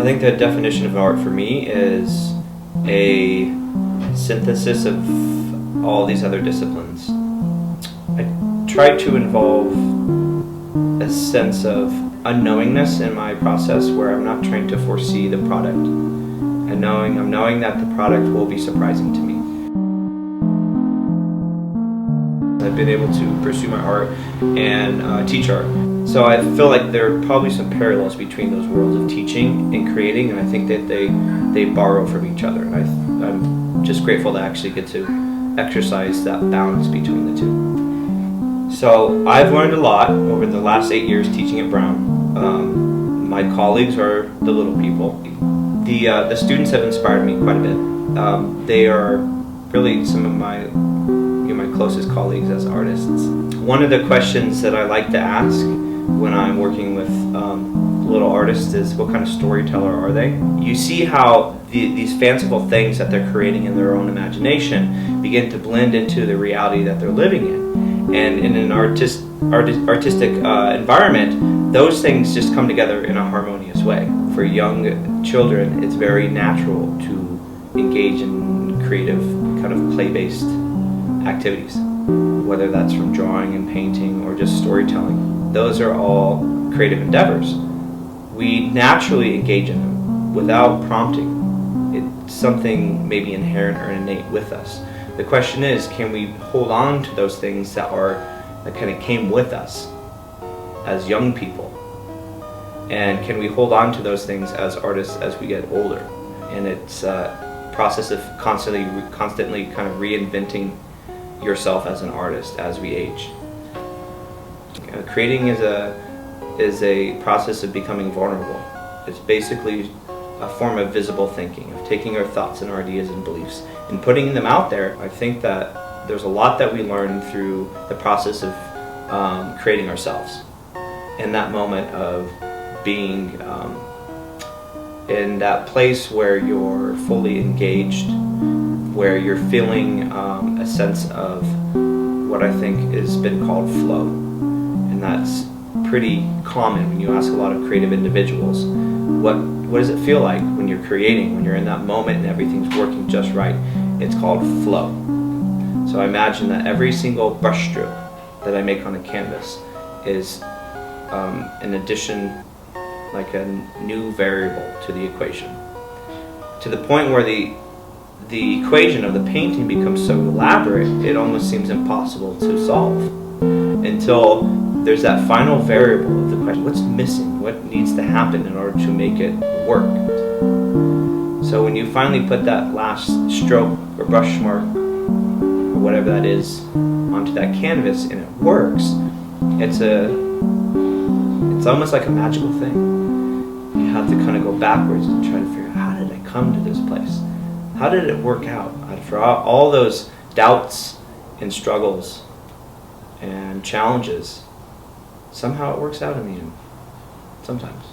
I think the definition of art for me is a synthesis of all these other disciplines. I try to involve a sense of unknowingness in my process where I'm not trying to foresee the product, and I'm knowing that the product will be surprising to me. I've been able to pursue my art and teach art. So I feel like there are probably some parallels between those worlds of teaching and creating, and I think that they borrow from each other. And I'm just grateful to actually get to exercise that balance between the two. So I've learned a lot over the last 8 years teaching at Brown. My colleagues are the little people. The students have inspired me quite a bit. They are really some of my closest colleagues as artists. One of the questions that I like to ask when I'm working with little artists is, what kind of storyteller are they? You see how these fanciful things that they're creating in their own imagination begin to blend into the reality that they're living in. And in an artistic environment, those things just come together in a harmonious way. For young children, it's very natural to engage in creative, kind of play-based activies, whether that's from drawing and painting or just storytelling. Those are all creative endeavors. We naturally engage in them without prompting. It's something maybe inherent or innate with us. The question is, can we hold on to those things that kind of came with us as young people? And can we hold on to those things as artists as we get older? And it's a process of constantly kind of reinventing yourself as an artist as we age. Creating is a process of becoming vulnerable. It's basically a form of visible thinking, of taking our thoughts and our ideas and beliefs and putting them out there. I think that there's a lot that we learn through the process of creating ourselves. In that moment of being in that place where you're fully engaged, where you're feeling a sense of what I think has been called flow. And that's pretty common when you ask a lot of creative individuals. What does it feel like when you're creating, when you're in that moment and everything's working just right? It's called flow. So I imagine that every single brush stroke that I make on a canvas is an addition, like a new variable to the equation. To the point where the equation of the painting becomes so elaborate, it almost seems impossible to solve until there's that final variable of the question: what's missing? What needs to happen in order to make it work? So when you finally put that last stroke or brush mark or whatever that is onto that canvas and it works, it's almost like a magical thing. You have to kind of go backwards and try to figure out, how did I come to this place? How did it work out? For all those doubts and struggles and challenges, somehow it works out in the end. Sometimes.